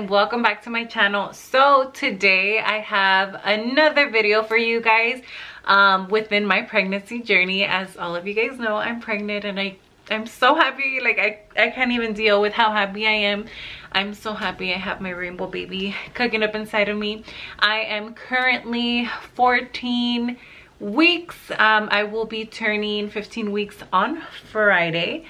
and welcome back to my channel. So today I have another video for you guys within my pregnancy journey. As all of you guys know, I'm pregnant and I'm so happy. Like I can't even deal with how happy I am. I'm so happy I have my rainbow baby cooking up inside of me. I am currently 14 weeks. I will be turning 15 weeks on Friday.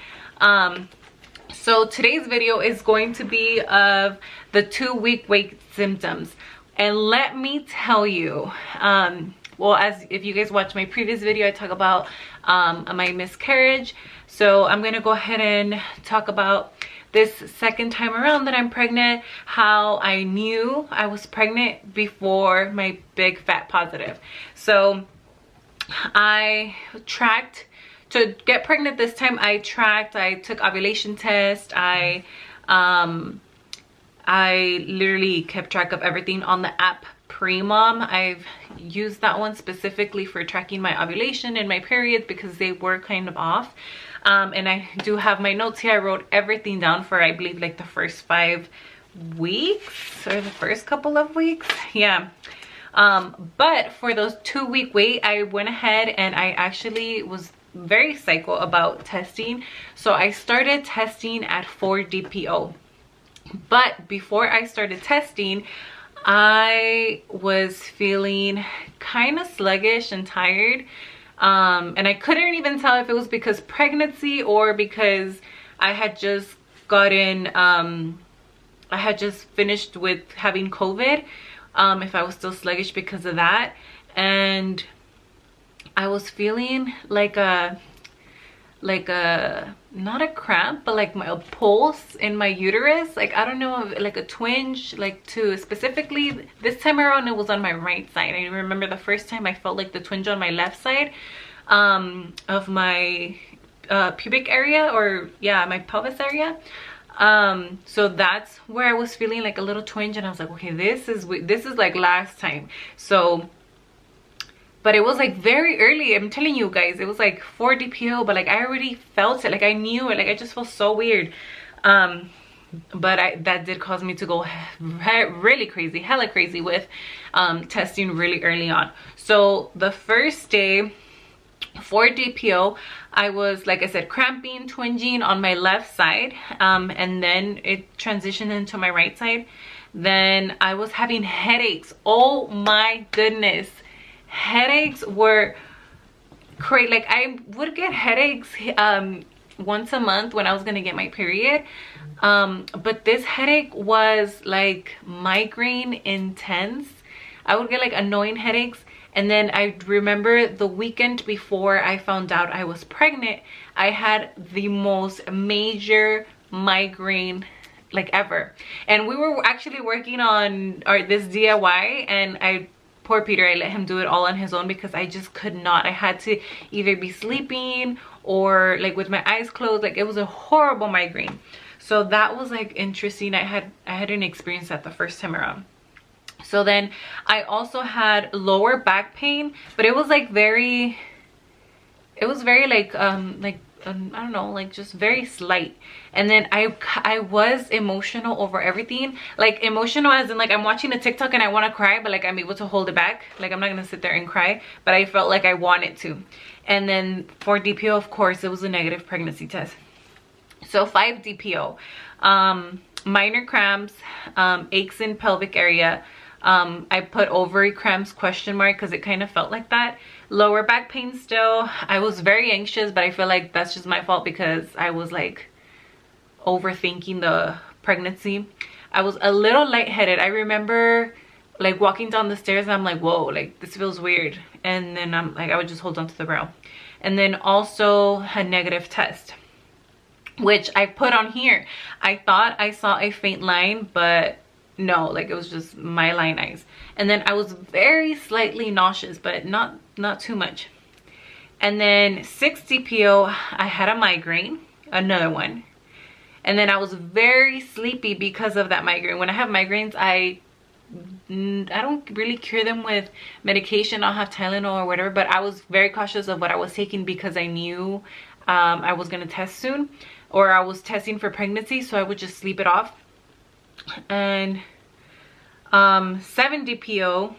So today's video is going to be of the 2-week wait symptoms, and let me tell you, well, as if you guys watch my previous video, I talk about my miscarriage. So I'm gonna go ahead and talk about this second time around that I'm pregnant, how I knew I was pregnant before my big fat positive. So I tracked to get pregnant this time. I took ovulation test. I literally kept track of everything on the app Premom. I've used that one specifically for tracking my ovulation and my periods because they were kind of off. And I do have my notes here. I wrote everything down for, I believe, like the first 5 weeks or the first couple of weeks. Yeah. But for those 2-week wait, I went ahead and I actually was very psycho about testing. So I started testing at 4 DPO. But before I started testing, I was feeling kind of sluggish and tired. And I couldn't even tell if it was because pregnancy or because I had just gotten, I had just finished with having COVID. If I was still sluggish because of that. And I was feeling like a not a cramp, but like a pulse in my uterus. Like, I don't know, like a twinge, like to specifically this time around it was on my right side. I remember the first time I felt like the twinge on my left side of my pubic area, or yeah, my pelvis area. So that's where I was feeling like a little twinge, and I was like, okay, this is like last time. So but it was like very early. I'm telling you guys, it was like 4 DPO, but like I already felt it. Like I knew it. Like I just felt so weird. But that did cause me to go really crazy, hella crazy with testing really early on. So the first day, 4 DPO, I was, like I said, cramping, twinging on my left side. And then it transitioned into my right side. Then I was having headaches. Oh my goodness. Headaches were crazy. Like I would get headaches once a month when I was gonna get my period, but this headache was like migraine intense. I would get like annoying headaches. And then I remember the weekend before I found out I was pregnant, I had the most major migraine like ever. And we were actually working on this DIY, and poor Peter, I let him do it all on his own because I just could not. I had to either be sleeping or like with my eyes closed. Like it was a horrible migraine. So that was like interesting. I hadn't experienced that the first time around. So then I also had lower back pain, but it was like very like I don't know, like just very slight. And then I was emotional over everything. Like emotional as in like I'm watching a TikTok and I want to cry, but like I'm able to hold it back. Like I'm not gonna sit there and cry, but I felt like I wanted to. And then for DPO, of course, it was a negative pregnancy test. So 5 DPO, minor cramps, aches in pelvic area. I put ovary cramps ? Because it kind of felt like that. Lower back pain still. I was very anxious, but I feel like that's just my fault because I was like overthinking the pregnancy. I was a little lightheaded. I remember like walking down the stairs and I'm like, whoa, like this feels weird. And then I'm like, I would just hold on to the rail. And then also a negative test, which I put on here. I thought I saw a faint line, but no, like it was just my line eyes. And then I was very slightly nauseous, but not too much. And then 6 DPO, I had a migraine, another one. And then I was very sleepy because of that migraine. When I have migraines, I don't really cure them with medication. I'll have Tylenol or whatever, but I was very cautious of what I was taking because I knew I was gonna test soon, or I was testing for pregnancy, so I would just sleep it off. And 7 DPO,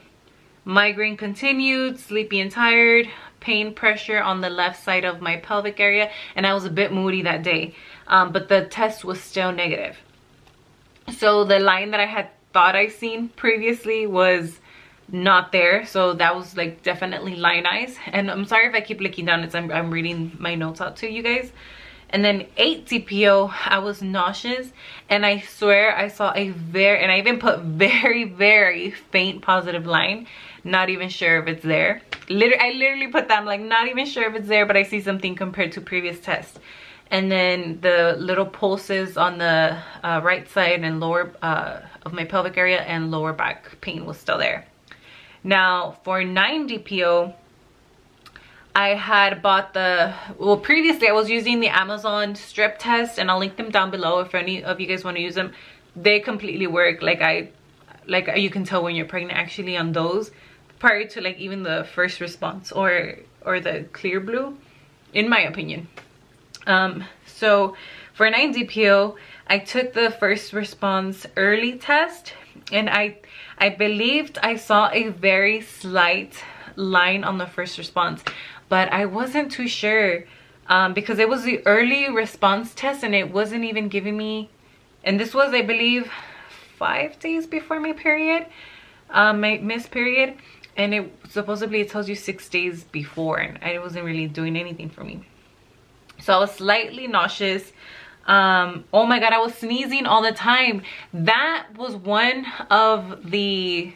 migraine continued, sleepy and tired, pain pressure on the left side of my pelvic area, and I was a bit moody that day, but the test was still negative. So the line that I had thought I seen previously was not there, so that was like definitely line eyes. And I'm sorry if I keep looking down, it's I'm reading my notes out to you guys. And then 8 DPO, I was nauseous, and I swear I saw a and I even put very faint positive line. Not even sure if it's there. I literally put that, I'm like, not even sure if it's there, but I see something compared to previous tests. And then the little pulses on the right side and lower of my pelvic area, and lower back pain was still there. Now for 9 DPO, I had bought previously I was using the Amazon strep test, and I'll link them down below if any of you guys want to use them. They completely work. Like you can tell when you're pregnant actually on those, prior to like even the first response or the clear blue, in my opinion. So for 9 DPO, I took the first response early test, and I believed I saw a very slight line on the first response, but I wasn't too sure because it was the early response test, and it wasn't even giving me, and this was, I believe, 5 days before my period, my missed period, and it supposedly it tells you 6 days before, and it wasn't really doing anything for me. So I was slightly nauseous. Oh my god, I was sneezing all the time. That was one of the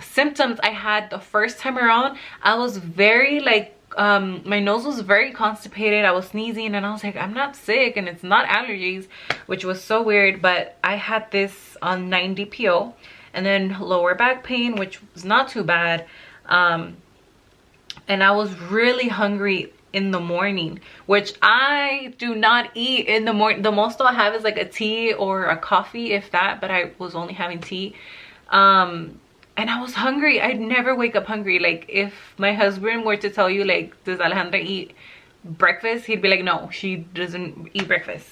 symptoms I had the first time around. I was very like my nose was very constipated. I was sneezing, and I was like, I'm not sick, and it's not allergies, which was so weird. But I had this on 9 DPO, and then lower back pain, which was not too bad, and I was really hungry in the morning, which I do not eat in the morning. The most I'll have is like a tea or a coffee, if that, but I was only having tea. And I was hungry. I'd never wake up hungry. Like if my husband were to tell you like, does Alejandra eat breakfast, he'd be like, no, she doesn't eat breakfast.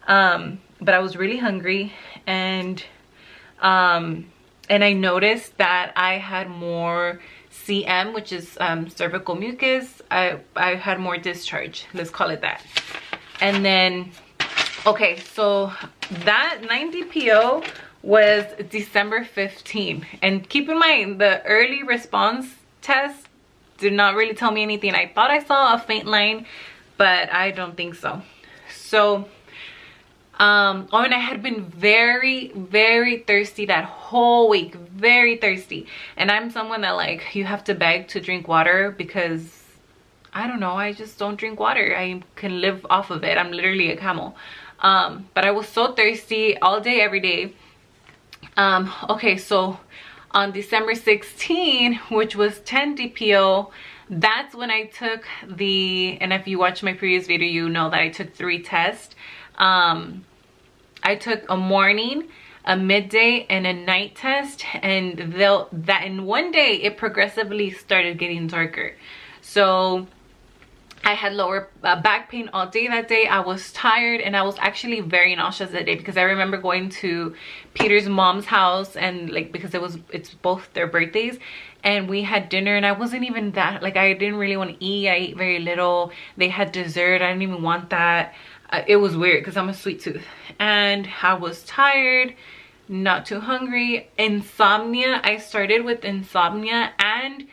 But I was really hungry, and I noticed that I had more CM, which is cervical mucus. I had more discharge, let's call it that. And then okay, so that 9 DPO was December 15th, and keep in mind the early response test did not really tell me anything. I thought I saw a faint line, but I don't think so. So and I had been very thirsty that whole week, very thirsty. And I'm someone that like, you have to beg to drink water, because I don't know, I just don't drink water. I can live off of it. I'm literally a camel. But I was so thirsty all day, every day. Okay, so on December 16, which was 10 DPO, that's when I took and if you watch my previous video, you know that I took 3 tests. I took a morning, a midday, and a night test, and that in one day it progressively started getting darker. So I had lower back pain all day that day. I was tired, and I was actually very nauseous that day, because I remember going to Peter's mom's house, and like, because it's both their birthdays, and we had dinner, and I wasn't even that, like, I didn't really want to eat. I ate very little. They had dessert. I didn't even want that. It was weird because I'm a sweet tooth, and I was tired, not too hungry. Insomnia, I started with insomnia, and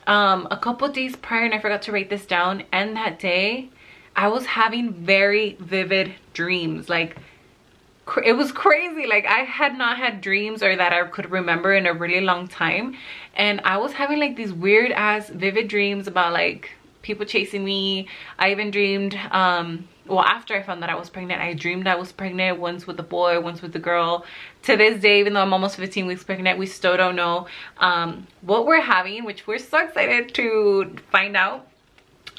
a couple days prior, and I forgot to write this down, and that day I was having very vivid dreams. Like it was crazy. Like I had not had dreams, or that I could remember, in a really long time, and I was having like these weird ass vivid dreams about like people chasing me. I even dreamed well, after I found that I was pregnant, I dreamed I was pregnant, once with a boy, once with a girl. To this day, even though I'm almost 15 weeks pregnant, we still don't know what we're having, which we're so excited to find out.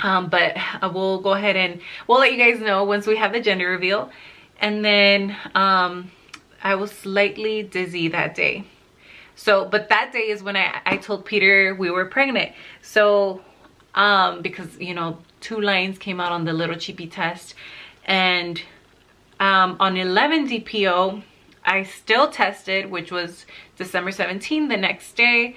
But we'll go ahead and we'll let you guys know once we have the gender reveal. And then I was slightly dizzy that day. So, but that day is when I told Peter we were pregnant. So because, you know, 2 lines came out on the little cheapy test, and On 11 DPO, I still tested, which was December 17th, the next day,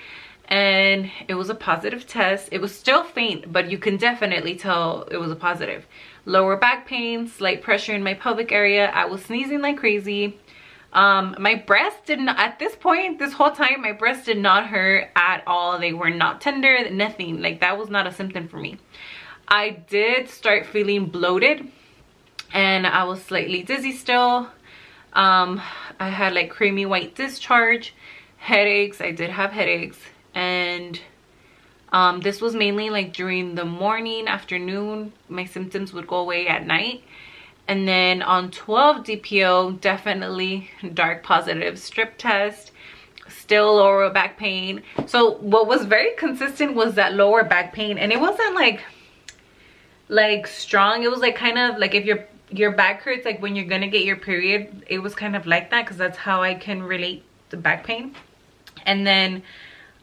and it was a positive test. It was still faint, but you can definitely tell it was a positive. Lower back pain, slight pressure in my pelvic area. I was sneezing like crazy. My breasts did not, at this point, this whole time, my breasts did not hurt at all. They were not tender, nothing. Like, that was not a symptom for me. I did start feeling bloated, and I was slightly dizzy still. I had like creamy white discharge, headaches. I did have headaches, and this was mainly like during the morning, afternoon. My symptoms would go away at night. And then on 12 DPO, definitely dark positive strip test, still lower back pain. So what was very consistent was that lower back pain, and it wasn't like strong. It was like kind of like if your back hurts, like when you're gonna get your period, it was kind of like that, because that's how I can relate the back pain. And then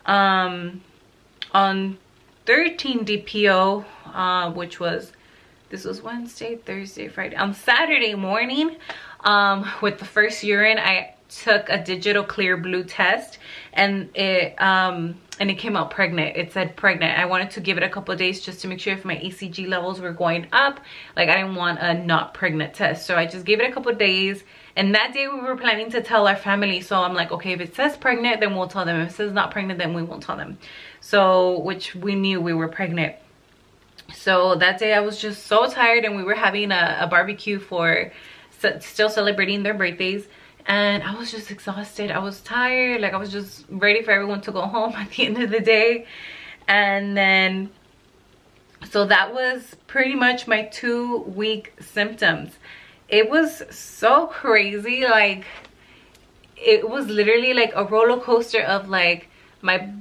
on 13 DPO, which was, this was Wednesday, Thursday, Friday, on Saturday morning, with the first urine, I took a digital clear blue test, and it came out pregnant. It said pregnant. I wanted to give it a couple of days just to make sure if my ECG levels were going up. Like, I didn't want a not pregnant test, so I just gave it a couple of days. And that day we were planning to tell our family, so I'm like, okay, if it says pregnant, then we'll tell them. If it says not pregnant, then we won't tell them. So, which we knew we were pregnant. So that day I was just so tired, and we were having a barbecue for still celebrating their birthdays, and I was just exhausted. I was tired. Like, I was just ready for everyone to go home at the end of the day. And then, so that was pretty much my 2-week symptoms. It was so crazy. Like, it was literally like a roller coaster of like, my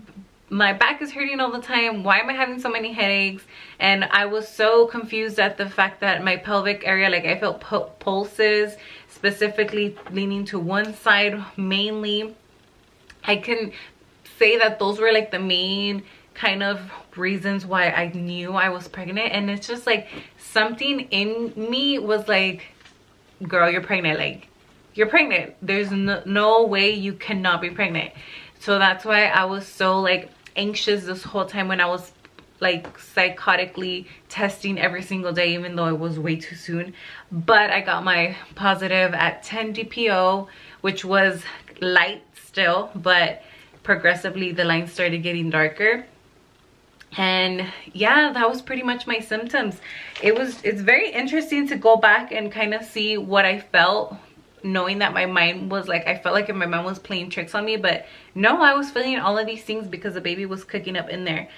back is hurting all the time. Why am I having so many headaches? And I was so confused at the fact that my pelvic area, like, I felt pulses, specifically leaning to one side mainly. I can say that those were like the main kind of reasons why I knew I was pregnant. And it's just like something in me was like, girl, you're pregnant. Like, you're pregnant. There's no way you cannot be pregnant. So that's why I was so like anxious this whole time, when I was like psychotically testing every single day, even though it was way too soon. But I got my positive at 10 DPO, which was light still, but progressively the lines started getting darker. And yeah, that was pretty much my symptoms. It's very interesting to go back and kind of see what I felt, knowing that my mind was like, I felt like if my mind was playing tricks on me, but no, I was feeling all of these things because the baby was cooking up in there.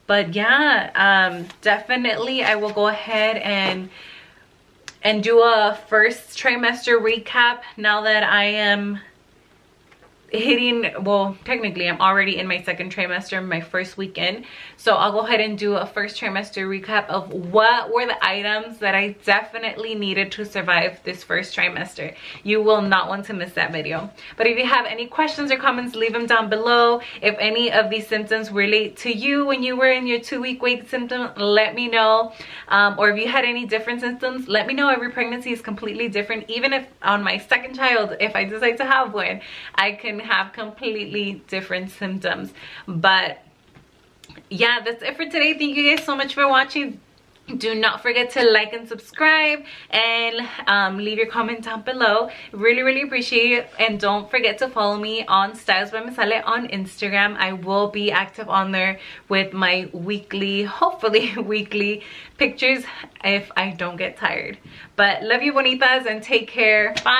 But yeah, definitely I will go ahead and do a first trimester recap now that I am hitting, well, technically I'm already in my second trimester, my first weekend. So I'll go ahead and do a first trimester recap of what were the items that I definitely needed to survive this first trimester. You will not want to miss that video. But if you have any questions or comments, leave them down below. If any of these symptoms relate to you when you were in your 2-week wait symptom, let me know. Or if you had any different symptoms, let me know. Every pregnancy is completely different. Even if on my second child, if I decide to have one, I can have completely different symptoms. But yeah, that's it for today. Thank you guys so much for watching. Do not forget to like and subscribe, and leave your comment down below. Really appreciate it. And don't forget to follow me on Styles by Misale on Instagram. I will be active on there with my weekly, hopefully weekly pictures if I don't get tired. But love you bonitas, and take care. Bye.